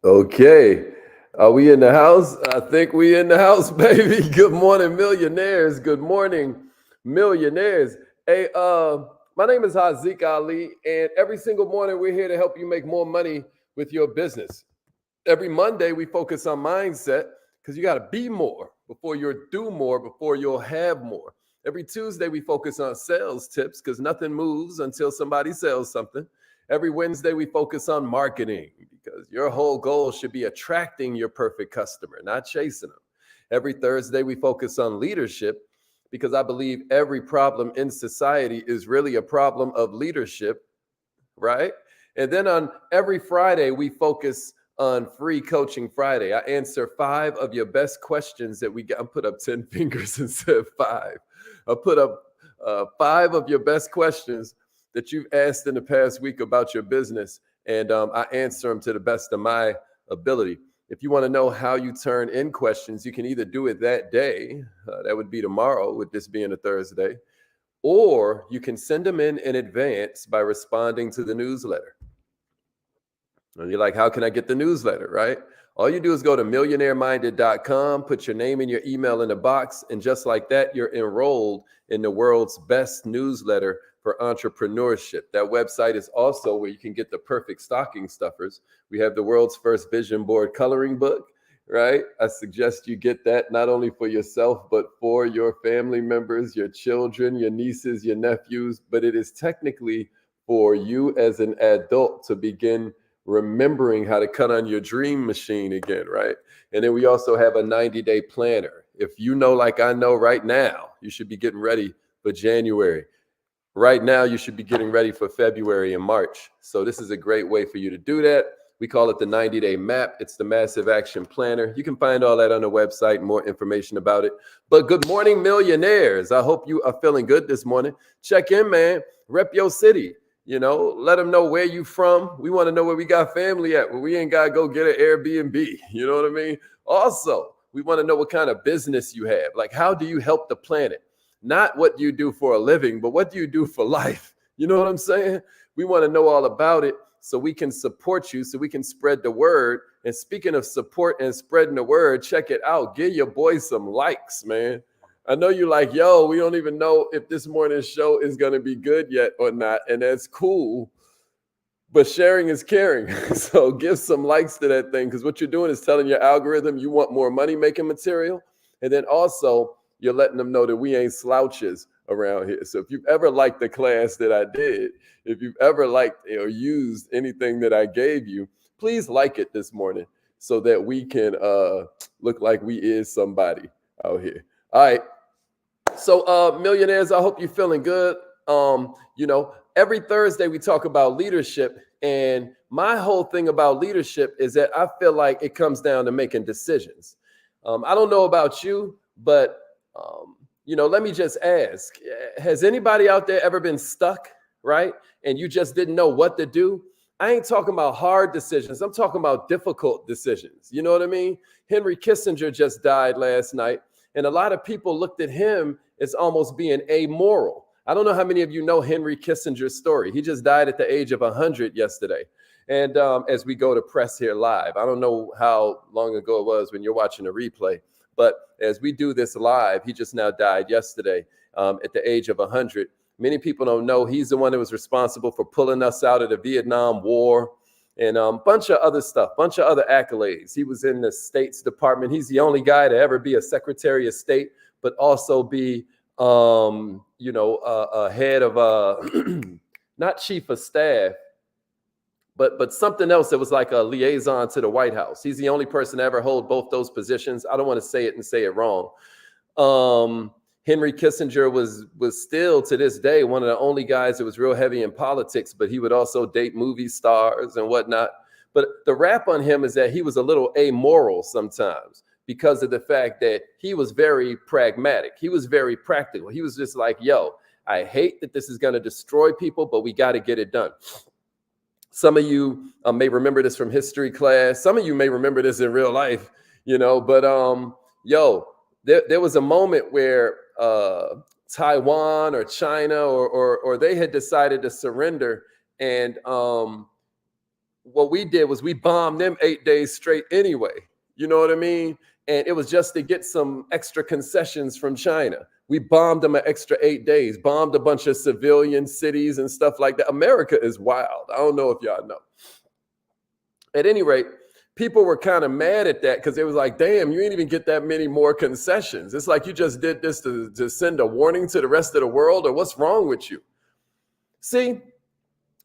Okay. Are we in the house? I think we in the house, baby. Good morning, millionaires. Good morning, millionaires. Hey, my name is Haziq Ali, and every single morning we're here to help you make more money with your business. Every Monday we focus on mindset because you got to be more before you'll do more, before you'll have more. Every Tuesday we focus on sales tips because nothing moves until somebody sells something. Every Wednesday we focus on marketing because your whole goal should be attracting your perfect customer, not chasing them. Every Thursday we focus on leadership because I believe every problem in society is really a problem of leadership, right? And then on every Friday, we focus on Free Coaching Friday. I answer 5 of your best questions that we got. I put up 10 fingers and said 5. I put up 5 of your best questions that you've asked in the past week about your business, and I answer them to the best of my ability. If you want to know how you turn in questions, you can either do it that day, that would be tomorrow, with this being a Thursday, or you can send them in advance by responding to the newsletter. And you're like, how can I get the newsletter, right? All you do is go to millionaireminded.com, put your name and your email in the box, and just like that, you're enrolled in the world's best newsletter for entrepreneurship. That website is also where you can get the perfect stocking stuffers. We have the world's first vision board coloring book, right? I suggest you get that not only for yourself, but for your family members, your children, your nieces, your nephews, but it is technically for you as an adult to begin remembering how to cut on your dream machine again, right? And then we also have a 90-day planner. If you know, like I know right now, you should be getting ready for January. Right now, you should be getting ready for February and March. So this is a great way for you to do that. We call it the 90-day map. It's the massive action planner. You can find all that on the website, more information about it. But good morning, millionaires. I hope you are feeling good this morning. Check in, man. Rep your city. You know, let them know where you from. We want to know where we got family at, where we ain't got to go get an Airbnb. You know what I mean? Also, we want to know what kind of business you have. Like, how do you help the planet? Not what you do for a living, but what do you do for life? You know what I'm saying? We want to know all about it so we can support you, so we can spread the word. And speaking of support and spreading the word, check it out. Give your boy some likes, man. I know you're like, yo, we don't even know if this morning's show is going to be good yet or not. And that's cool. But sharing is caring. So give some likes to that thing, because what you're doing is telling your algorithm you want more money making material. And then also you're letting them know that we ain't slouches around here. So if you've ever liked the class that I did, if you've ever liked or used anything that I gave you, please like it this morning so that we can look like we is somebody out here. All right. So millionaires, I hope you're feeling good. Every Thursday we talk about leadership, and my whole thing about leadership is that I feel like it comes down to making decisions. I don't know about you, but let me just ask, has anybody out there ever been stuck, right? And you just didn't know what to do? I ain't talking about hard decisions. I'm talking about difficult decisions. You know what I mean? Henry Kissinger just died last night, and a lot of people looked at him as almost being amoral. I don't know how many of you know Henry Kissinger's story. He just died at the age of 100 yesterday. And as we go to press here live, I don't know how long ago it was when you're watching a replay, but as we do this live, he just now died yesterday at the age of 100. Many people don't know he's the one that was responsible for pulling us out of the Vietnam War and a bunch of other stuff, bunch of other accolades. He was in the State's Department. He's the only guy to ever be a Secretary of State, but also be, a head of, not chief of staff, but something else that was like a liaison to the White House. He's the only person to ever hold both those positions. I don't want to say it and say it wrong. Henry Kissinger was still to this day one of the only guys that was real heavy in politics, but he would also date movie stars and whatnot. But the rap on him is that he was a little amoral sometimes because of the fact that he was very pragmatic. He was very practical. He was just like, yo, I hate that this is going to destroy people, but we got to get it done. Some of you may remember this from history class. Some of you may remember this in real life, but there was a moment where Taiwan or China or they had decided to surrender, and what we did was we bombed them 8 days straight anyway. You know what I mean? And it was just to get some extra concessions from China. We bombed them an extra 8 days, bombed a bunch of civilian cities and stuff like that. America is wild. I don't know if y'all know. At any rate, people were kind of mad at that because it was like, damn, you ain't even get that many more concessions. It's like you just did this to send a warning to the rest of the world, or what's wrong with you? See,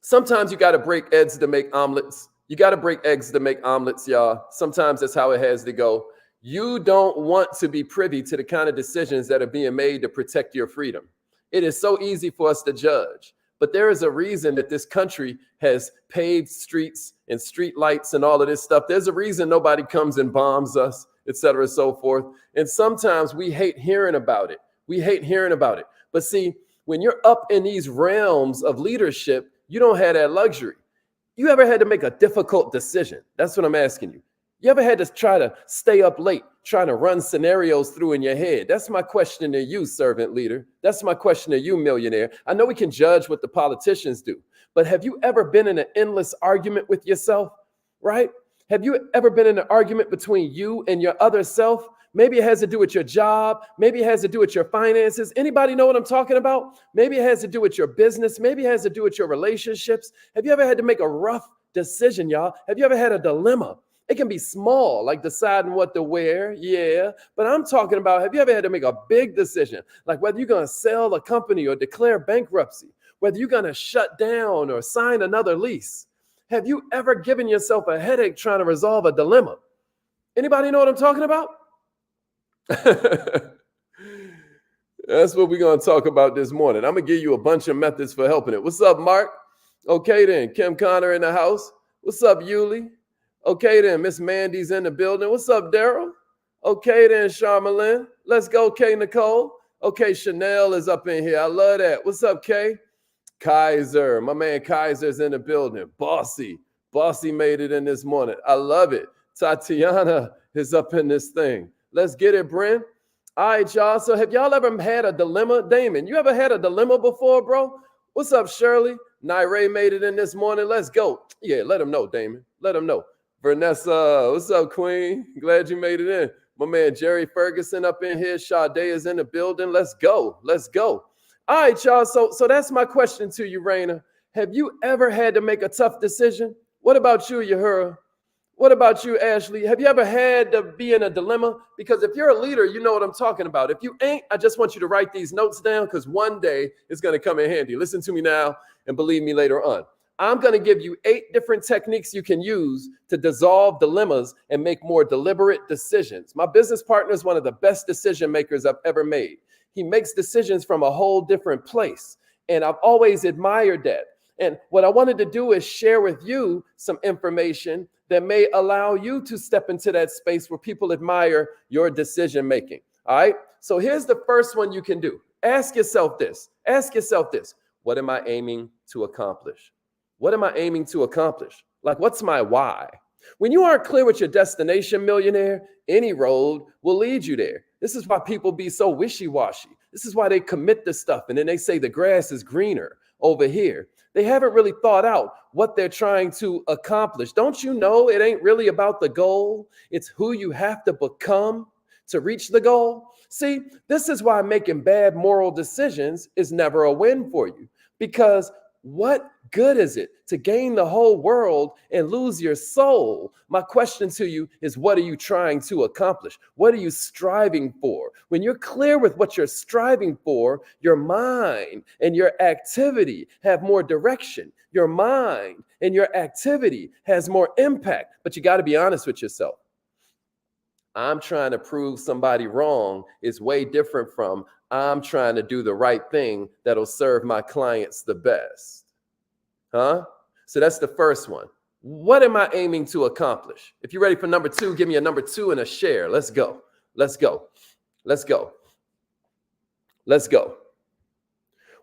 sometimes you got to break eggs to make omelets. You got to break eggs to make omelets, y'all. Sometimes that's how it has to go. You don't want to be privy to the kind of decisions that are being made to protect your freedom. It is so easy for us to judge. But there is a reason that this country has paved streets and street lights and all of this stuff. There's a reason nobody comes and bombs us, et cetera, and so forth. And sometimes we hate hearing about it. We hate hearing about it. But see, when you're up in these realms of leadership, you don't have that luxury. You ever had to make a difficult decision? That's what I'm asking you. You ever had to try to stay up late, trying to run scenarios through in your head? That's my question to you, servant leader. That's my question to you, millionaire. I know we can judge what the politicians do, but have you ever been in an endless argument with yourself, right? Have you ever been in an argument between you and your other self? Maybe it has to do with your job. Maybe it has to do with your finances. Anybody know what I'm talking about? Maybe it has to do with your business. Maybe it has to do with your relationships. Have you ever had to make a rough decision, y'all? Have you ever had a dilemma? It can be small, like deciding what to wear, yeah. But I'm talking about, have you ever had to make a big decision, like whether you're going to sell a company or declare bankruptcy, whether you're going to shut down or sign another lease? Have you ever given yourself a headache trying to resolve a dilemma? Anybody know what I'm talking about? That's what we're going to talk about this morning. I'm going to give you a bunch of methods for helping it. What's up, Mark? Okay, then. Kim Connor in the house. What's up, Yuli? Okay, then. Miss Mandy's in the building. What's up, Daryl? Okay, then, Charmalyn. Let's go, Kay Nicole. Okay, Chanel is up in here. I love that. What's up, Kay? Kaiser. My man Kaiser's in the building. Bossy. Bossy made it in this morning. I love it. Tatiana is up in this thing. Let's get it, Brent. All right, y'all. So have y'all ever had a dilemma? Damon, you ever had a dilemma before, bro? What's up, Shirley? Naire made it in this morning. Let's go. Yeah, let him know, Damon. Let him know. Vanessa, what's up, Queen? Glad you made it in. My man Jerry Ferguson up in here. Sade is in the building. Let's go. Let's go. All right, y'all. So that's my question to you, Raina. Have you ever had to make a tough decision? What about you, Yahura? What about you, Ashley? Have you ever had to be in a dilemma? Because if you're a leader, you know what I'm talking about. If you ain't, I just want you to write these notes down because one day it's going to come in handy. Listen to me now and believe me later on. I'm going to give you 8 different techniques you can use to dissolve dilemmas and make more deliberate decisions. My business partner is one of the best decision makers I've ever made. He makes decisions from a whole different place. And I've always admired that. And what I wanted to do is share with you some information that may allow you to step into that space where people admire your decision making. All right. So here's the first one you can do. Ask yourself this. Ask yourself this. What am I aiming to accomplish? What am I aiming to accomplish? Like, what's my why? When you aren't clear with your destination, millionaire, any road will lead you there. This is why people be so wishy-washy. This is why they commit to stuff and then they say the grass is greener over here. They haven't really thought out what they're trying to accomplish. Don't you know it ain't really about the goal? It's who you have to become to reach the goal. See, this is why making bad moral decisions is never a win for you. Because what good is it to gain the whole world and lose your soul? My question to you is, what are you trying to accomplish? What are you striving for? When you're clear with what you're striving for, your mind and your activity have more direction. Your mind and your activity has more impact. But you got to be honest with yourself. I'm trying to prove somebody wrong is way different from I'm trying to do the right thing that'll serve my clients the best. Huh? So that's the first one. What am I aiming to accomplish? If you're ready for number 2, give me a number 2 and a share. Let's go. Let's go. Let's go. Let's go.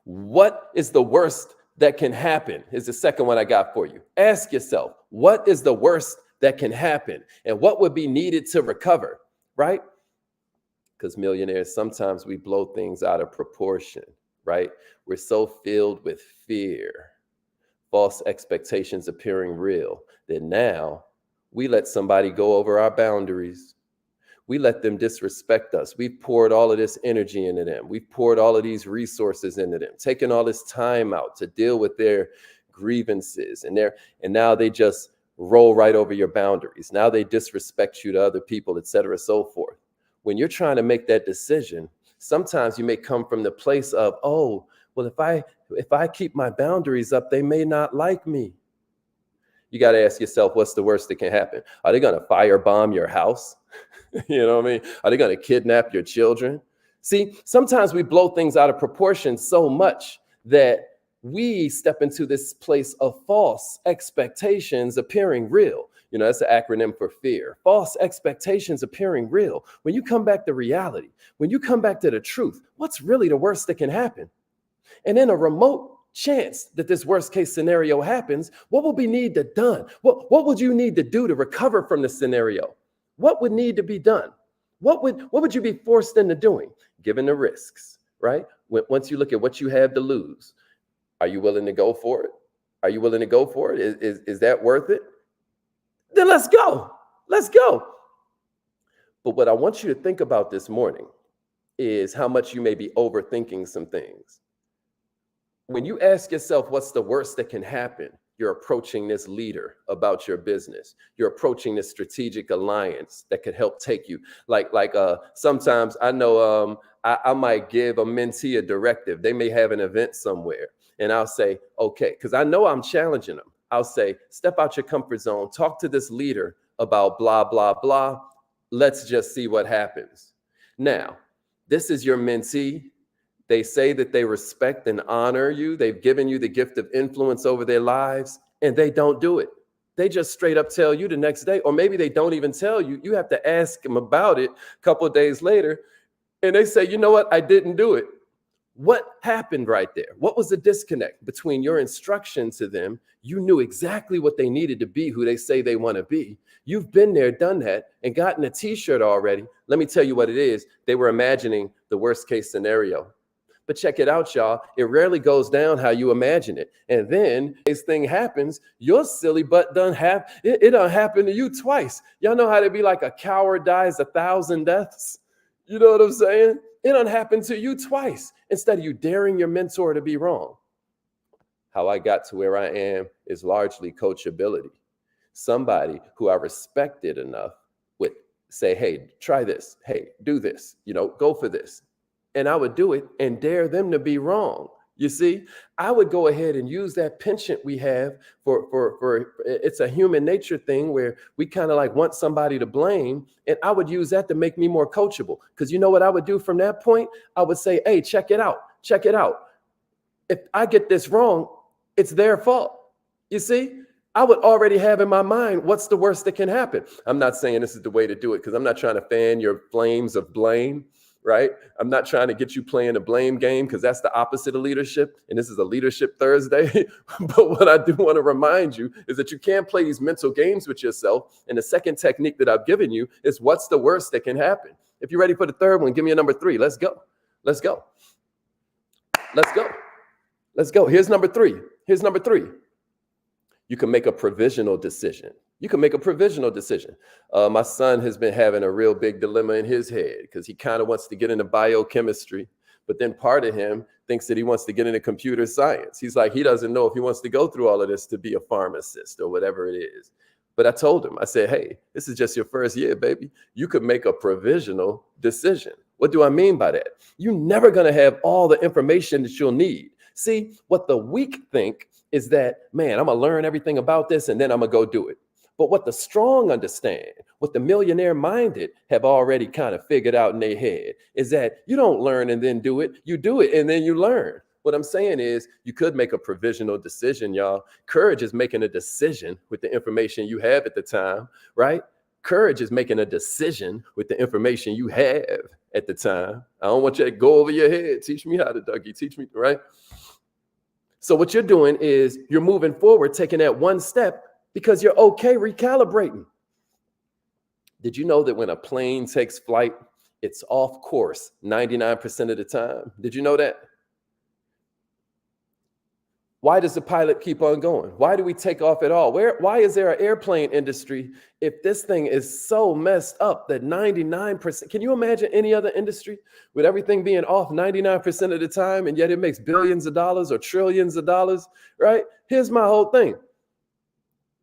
What is the worst that can happen? Is the second one I got for you. Ask yourself, what is the worst that can happen? And what would be needed to recover, right? Because millionaires, sometimes we blow things out of proportion, right? We're so filled with fear, false expectations appearing real, that now we let somebody go over our boundaries. We let them disrespect us. We've poured all of this energy into them. We've poured all of these resources into them, taken all this time out to deal with their grievances, and now they just roll right over your boundaries. Now they disrespect you to other people, et cetera, so forth. When you're trying to make that decision, sometimes you may come from the place of, oh, well, if I keep my boundaries up, they may not like me. You got to ask yourself, what's the worst that can happen? Are they going to firebomb your house? You know what I mean? Are they going to kidnap your children? See, sometimes we blow things out of proportion so much that we step into this place of false expectations appearing real. You know, that's the acronym for fear. False expectations appearing real. When you come back to reality, when you come back to the truth, what's really the worst that can happen? And in a remote chance that this worst case scenario happens, what will be needed done? What would you need to do to recover from the scenario? What would need to be done? What would you be forced into doing, given the risks, right? Once you look at what you have to lose, are you willing to go for it? Are you willing to go for it? Is that worth it? Then let's go. Let's go. But what I want you to think about this morning is how much you may be overthinking some things. When you ask yourself, what's the worst that can happen? You're approaching this leader about your business. You're approaching this strategic alliance that could help take you. Like sometimes I know I might give a mentee a directive. They may have an event somewhere, and I'll say, okay, because I know I'm challenging them. I'll say, step out your comfort zone. Talk to this leader about blah, blah, blah. Let's just see what happens. Now, this is your mentee. They say that they respect and honor you. They've given you the gift of influence over their lives, and they don't do it. They just straight up tell you the next day, or maybe they don't even tell you. You have to ask them about it a couple of days later, and they say, you know what? I didn't do it. What happened right there? What was the disconnect between your instruction to them? You knew exactly what they needed to be, who they say they want to be. You've been there, done that, and gotten a t-shirt already. Let me tell you what it is. They were imagining the worst case scenario. But check it out, y'all. It rarely goes down how you imagine it. And then this thing happens, your silly butt done happen to you twice. Y'all know how to be like a coward dies 1,000 deaths? You know what I'm saying? It done happened to you twice instead of you daring your mentor to be wrong. How I got to where I am is largely coachability. Somebody who I respected enough would say, hey, try this. Hey, do this. You know, go for this. And I would do it and dare them to be wrong. You see, I would go ahead and use that penchant we have for it's a human nature thing where we kind of like want somebody to blame. And I would use that to make me more coachable. Because you know what I would do from that point? I would say, hey, check it out. Check it out. If I get this wrong, it's their fault. You see, I would already have in my mind, what's the worst that can happen? I'm not saying this is the way to do it because I'm not trying to fan your flames of blame. Right? I'm not trying to get you playing a blame game because that's the opposite of leadership. And this is a Leadership Thursday. But what I do want to remind you is that you can't play these mental games with yourself. And the second technique that I've given you is what's the worst that can happen? If you're ready for the third one, give me a number 3. Let's go. Let's go. Let's go. Let's go. Here's number 3. Here's number 3. You can make a provisional decision. You can make a provisional decision. My son has been having a real big dilemma in his head because he kind of wants to get into biochemistry, but then part of him thinks that he wants to get into computer science. He's like, he doesn't know if he wants to go through all of this to be a pharmacist or whatever it is. But I told him, I said, hey, this is just your first year, baby. You could make a provisional decision. What do I mean by that? You're never going to have all the information that you'll need. See, what the weak think is that, man, I'm going to learn everything about this and then I'm going to go do it. But what the strong understand, what the millionaire-minded have already kind of figured out in their head is that you don't learn and then do it. You do it and then you learn. What I'm saying is you could make a provisional decision, y'all. Courage is making a decision with the information you have at the time, right? Courage is making a decision with the information you have at the time. I don't want you to go over your head. Teach me how to, Dougie. Teach me, right? So what you're doing is you're moving forward, taking that one step, because you're okay recalibrating. Did you know that when a plane takes flight, it's off course 99% of the time? Did you know that? Why does the pilot keep on going? Why do we take off at all? Why is there an airplane industry if this thing is so messed up that 99%, can you imagine any other industry with everything being off 99% of the time and yet it makes billions of dollars or trillions of dollars, right? Here's my whole thing.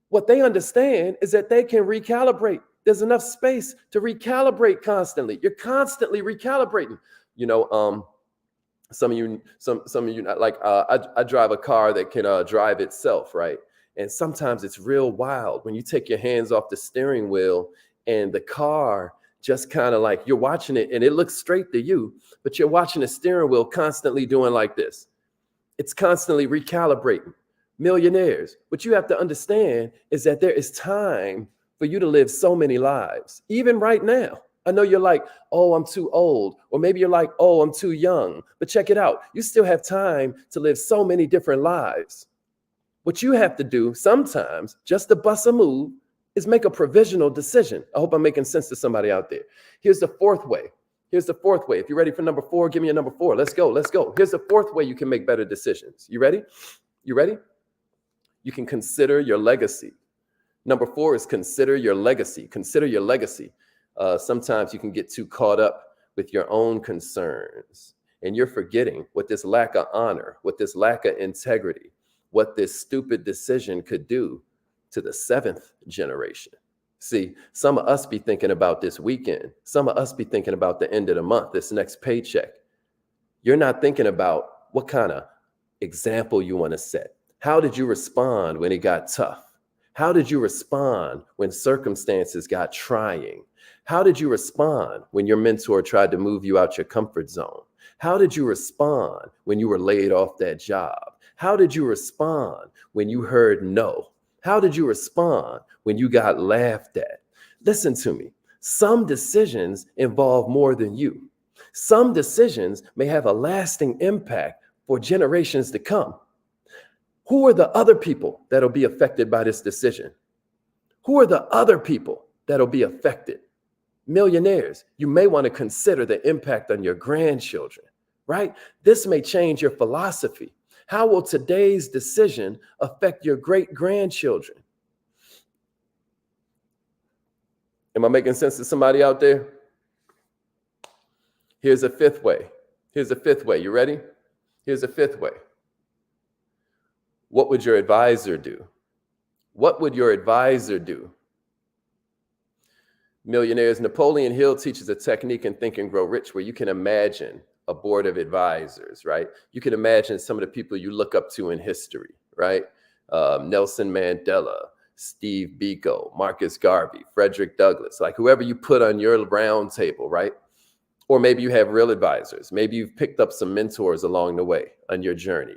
What they understand is that they can recalibrate. There's enough space to recalibrate constantly. You're constantly recalibrating. Some of you, like I drive a car that can drive itself, right? And sometimes it's real wild when you take your hands off the steering wheel and the car just kind of like you're watching it and it looks straight to you, but you're watching the steering wheel constantly doing like this. It's constantly recalibrating. Millionaires, what you have to understand is that there is time for you to live so many lives, even right now. I know you're like, oh, I'm too old. Or maybe you're like, oh, I'm too young. But check it out. You still have time to live so many different lives. What you have to do sometimes, just to bust a move, is make a provisional decision. I hope I'm making sense to somebody out there. Here's the fourth way. If you're ready for number 4, give me a number 4. Let's go. Here's the fourth way you can make better decisions. You ready? You can consider your legacy. Number 4 is consider your legacy. Sometimes you can get too caught up with your own concerns and you're forgetting what this lack of honor, what this lack of integrity, what this stupid decision could do to the 7th generation. See, some of us be thinking about this weekend. Some of us be thinking about the end of the month, this next paycheck. You're not thinking about what kind of example you want to set. How did you respond when it got tough? How did you respond when circumstances got trying? How did you respond when your mentor tried to move you out your comfort zone? How did you respond when you were laid off that job? How did you respond when you heard no? How did you respond when you got laughed at? Listen to me. Some decisions involve more than you. Some decisions may have a lasting impact for generations to come. Who are the other people that'll be affected by this decision? Who are the other people that'll be affected? Millionaires, you may want to consider the impact on your grandchildren, right? This may change your philosophy. How will today's decision affect your great-grandchildren? Am I making sense to somebody out there? Here's a 5th way. You ready? Here's a 5th way. What would your advisor do? Millionaires, Napoleon Hill teaches a technique in Think and Grow Rich where you can imagine a board of advisors, right? You can imagine some of the people you look up to in history, right? Nelson Mandela, Steve Biko, Marcus Garvey, Frederick Douglass, like whoever you put on your round table, right? Or maybe you have real advisors. Maybe you've picked up some mentors along the way on your journey.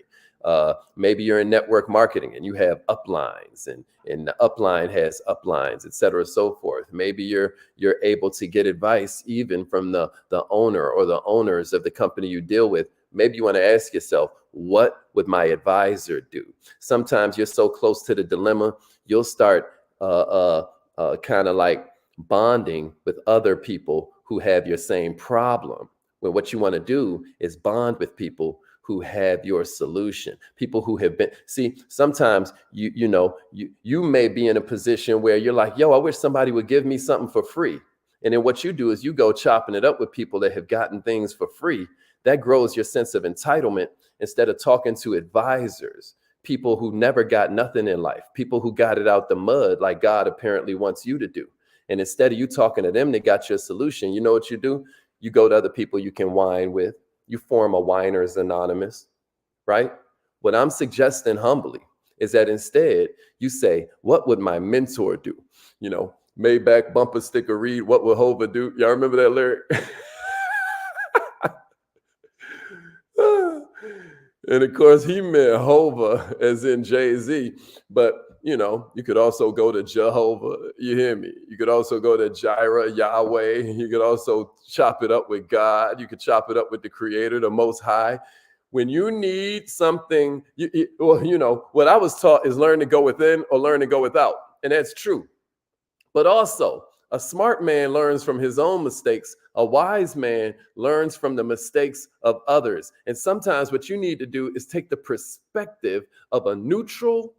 Maybe you're in network marketing and you have uplines and the upline has uplines, et cetera, so forth. Maybe you're able to get advice even from the owner or the owners of the company you deal with. Maybe you want to ask yourself, what would my advisor do? Sometimes you're so close to the dilemma, you'll start kind of like bonding with other people who have your same problem. When what you want to do is bond with people who have your solution, people who have been, see, sometimes you may be in a position where you're like, yo, I wish somebody would give me something for free. And then what you do is you go chopping it up with people that have gotten things for free. That grows your sense of entitlement instead of talking to advisors, people who never got nothing in life, people who got it out the mud like God apparently wants you to do. And instead of you talking to them, they got your solution. You know what you do? You go to other people you can whine with. You form a Whiners Anonymous, right? What I'm suggesting humbly is that instead you say, what would my mentor do? Maybach bumper sticker read, what would Hova do? Y'all remember that lyric? And of course he meant Hova as in Jay-Z, but you could also go to Jehovah, you hear me? You could also go to Jireh, Yahweh. You could also chop it up with God. You could chop it up with the Creator, the Most High. When you need something, what I was taught is learn to go within or learn to go without. And that's true. But also, A smart man learns from his own mistakes. A wise man learns from the mistakes of others. And sometimes what you need to do is take the perspective of a neutral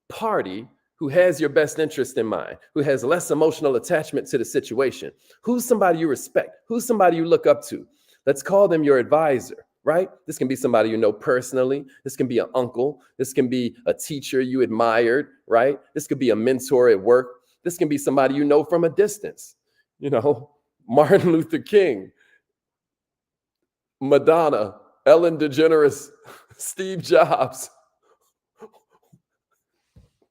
party who has your best interest in mind, who has less emotional attachment to the situation. Who's somebody you respect? Who's somebody you look up to? Let's call them your advisor, right? This can be somebody you know personally. This can be an uncle. This can be a teacher you admired, right? This could be a mentor at work. This can be somebody you know from a distance. You know, Martin Luther King, Madonna, Ellen DeGeneres, Steve Jobs.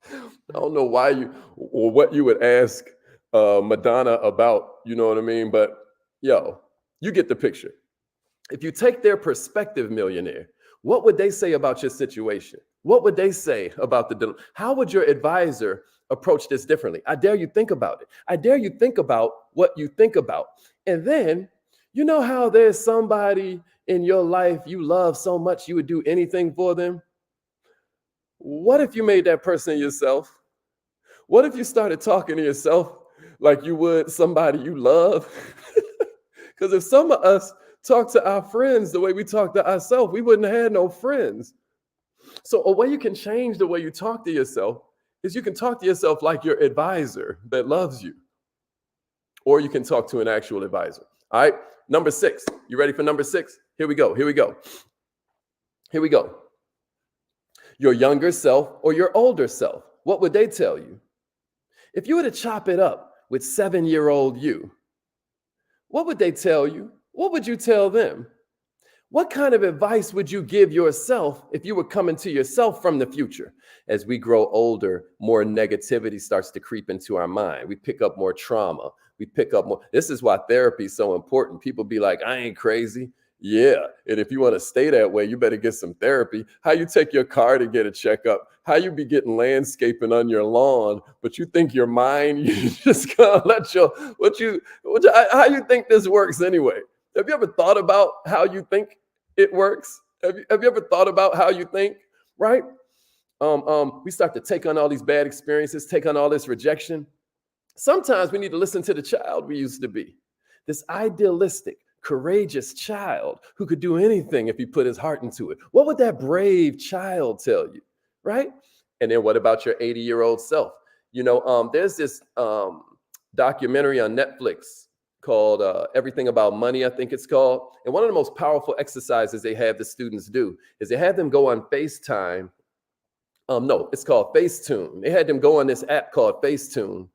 I don't know why you or what you would ask Madonna about, you know what I mean? But yo, you get the picture. If you take their perspective, millionaire, what would they say about your situation? What would they say about how would your advisor approach this differently? I dare you think about it. I dare you think about what you think about. And then, you know how there's somebody in your life you love so much you would do anything for them? What if you made that person yourself? What if you started talking to yourself like you would somebody you love? Because if some of us talk to our friends the way we talk to ourselves, we wouldn't have had no friends. So a way you can change the way you talk to yourself is you can talk to yourself like your advisor that loves you. Or you can talk to an actual advisor. All right, number 6. You ready for number 6? Here we go. Your younger self or your older self, what would they tell you? If you were to chop it up with 7-year-old you, what would they tell you? What would you tell them? What kind of advice would you give yourself if you were coming to yourself from the future? As we grow older, more negativity starts to creep into our mind. We pick up more trauma. We pick up more. This is why therapy is so important. People be like, I ain't crazy. Yeah. And if you want to stay that way, you better get some therapy. How you take your car to get a checkup, how you be getting landscaping on your lawn, but you think your mind, you just gonna let how you think this works anyway? Have you ever thought about how you think it works? Have you ever thought about how you think, right? We start to take on all these bad experiences, take on all this rejection. Sometimes we need to listen to the child we used to be. This idealistic, courageous child who could do anything if he put his heart into it. What would that brave child tell you, right? And then what about your 80-year-old self? You know, there's this documentary on Netflix called Everything About Money, I think it's called. And one of the most powerful exercises they have the students do is they have them go on FaceTime. No, it's called Facetune. They had them go on this app called Facetune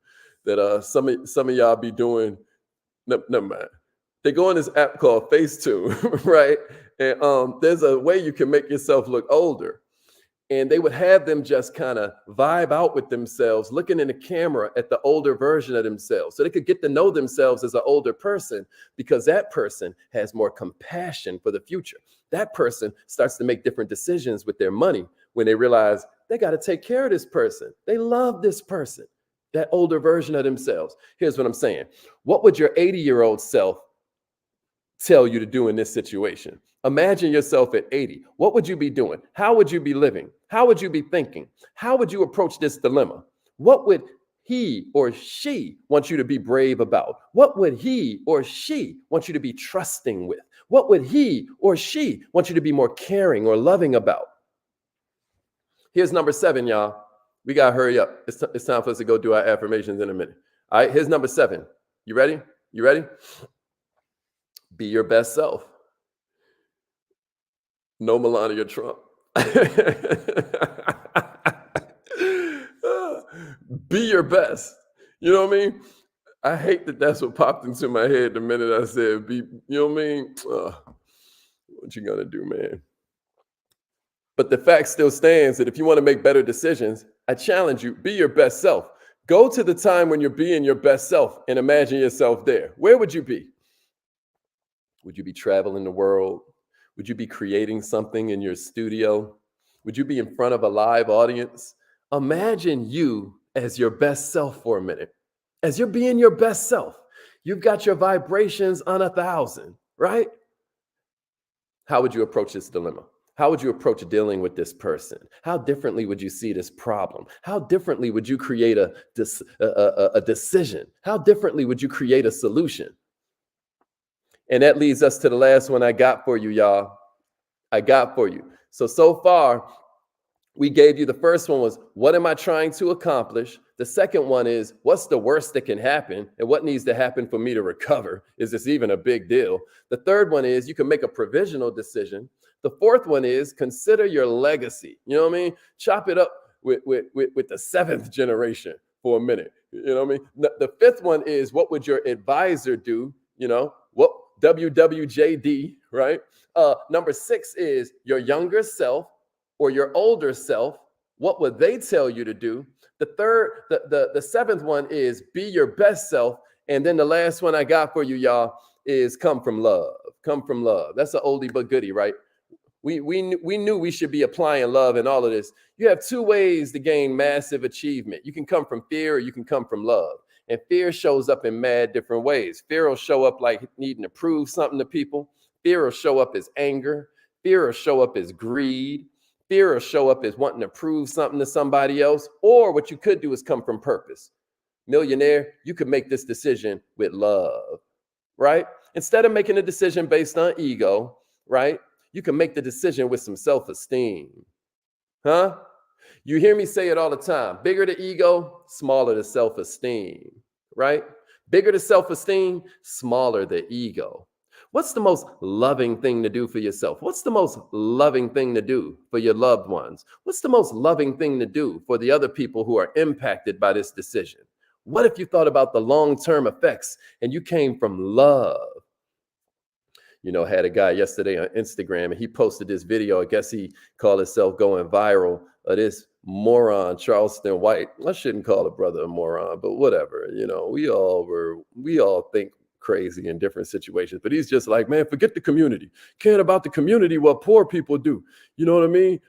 that some of y'all be doing. Never mind. They go on this app called Facetune, right? And there's a way you can make yourself look older. And they would have them just kind of vibe out with themselves, looking in the camera at the older version of themselves. So they could get to know themselves as an older person because that person has more compassion for the future. That person starts to make different decisions with their money when they realize they got to take care of this person. They love this person, that older version of themselves. Here's what I'm saying. What would your 80-year-old self tell you to do in this situation? Imagine yourself at 80. What would you be doing? How would you be living? How would you be thinking? How would you approach this dilemma? What would he or she want you to be brave about? What would he or she want you to be trusting with? What would he or she want you to be more caring or loving about? Here's number 7, y'all. We got to hurry up. It's time for us to go do our affirmations in a minute. All right, here's number 7. You ready? You ready? Be your best self. No Melania Trump. Be your best. You know what I mean? I hate that that's what popped into my head the minute I said be, you know what I mean? What you gonna do, man? But the fact still stands that if you want to make better decisions, I challenge you, be your best self. Go to the time when you're being your best self and imagine yourself there. Where would you be? Would you be traveling the world? Would you be creating something in your studio? Would you be in front of a live audience? Imagine you as your best self for a minute. As you're being your best self, you've got your vibrations on 1,000, right? How would you approach this dilemma? How would you approach dealing with this person? How differently would you see this problem? How differently would you create a decision? How differently would you create a solution? And that leads us to the last one I got for you, y'all. I got for you. So far, we gave you the first one was, what am I trying to accomplish? The second one is, what's the worst that can happen? And what needs to happen for me to recover? Is this even a big deal? The third one is, you can make a provisional decision. The fourth one is, consider your legacy. You know what I mean? Chop it up with the seventh generation for a minute. You know what I mean? The fifth one is, what would your advisor do? You know, what WWJD, right? Number 6 is your younger self or your older self. What would they tell you to do? The seventh one is be your best self. And then the last one I got for you, y'all, is come from love. Come from love. That's an oldie but goodie, right? We knew we should be applying love in all of this. You have 2 ways to gain massive achievement. You can come from fear or you can come from love. And fear shows up in mad different ways. Fear will show up like needing to prove something to people. Fear will show up as anger. Fear will show up as greed. Fear will show up as wanting to prove something to somebody else. Or what you could do is come from purpose. Millionaire, you could make this decision with love, right? Instead of making a decision based on ego, right? You can make the decision with some self-esteem. Huh? You hear me say it all the time. Bigger the ego, smaller the self-esteem, right? Bigger the self-esteem, smaller the ego. What's the most loving thing to do for yourself? What's the most loving thing to do for your loved ones? What's the most loving thing to do for the other people who are impacted by this decision? What if you thought about the long-term effects and you came from love? You know, had a guy yesterday on Instagram and he posted this video. I guess he called himself going viral of this moron, Charleston White. I shouldn't call a brother a moron, but whatever. You know, we all think crazy in different situations, but he's just like, man, forget the community. Caring about the community, what poor people do. You know what I mean?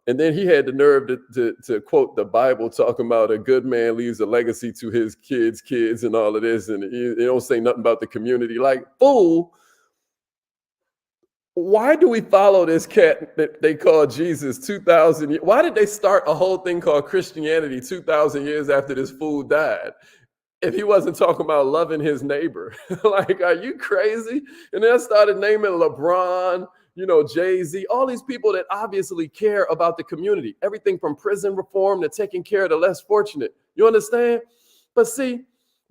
And then he had the nerve to quote the Bible talking about a good man leaves a legacy to his kids and all of this. And he don't say nothing about the community. Like, fool. Why do we follow this cat that they call Jesus 2,000 years? Why did they start a whole thing called Christianity 2,000 years after this fool died? If he wasn't talking about loving his neighbor. Like, are you crazy? And then I started naming LeBron, you know, Jay-Z, all these people that obviously care about the community. Everything from prison reform to taking care of the less fortunate. You understand? But see,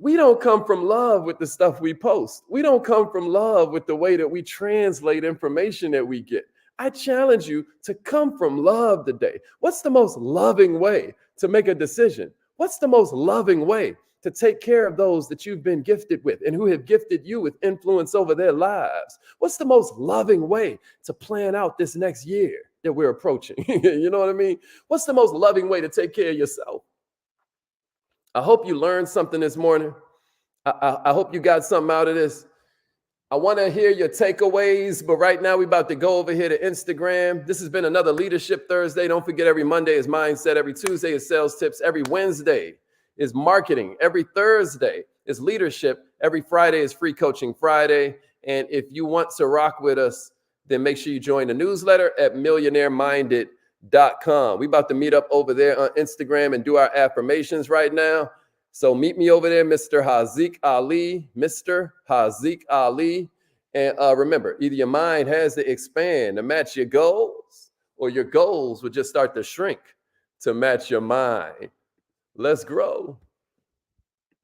we don't come from love with the stuff we post. We don't come from love with the way that we translate information that we get. I challenge you to come from love today. What's the most loving way to make a decision? What's the most loving way to take care of those that you've been gifted with and who have gifted you with influence over their lives? What's the most loving way to plan out this next year that we're approaching? You know what I mean? What's the most loving way to take care of yourself? I hope you learned something this morning. I hope you got something out of this. I want to hear your takeaways, but right now we're about to go over here to Instagram. This has been another Leadership Thursday. Don't forget, every Monday is Mindset. Every Tuesday is Sales Tips. Every Wednesday is Marketing. Every Thursday is Leadership. Every Friday is Free Coaching Friday. And if you want to rock with us, then make sure you join the newsletter at millionaireminded.com. We about to meet up over there on Instagram and do our affirmations right now. So meet me over there, Mr. Haziq Ali, Mr. Haziq Ali. And remember, either your mind has to expand to match your goals, or your goals would just start to shrink to match your mind. Let's grow.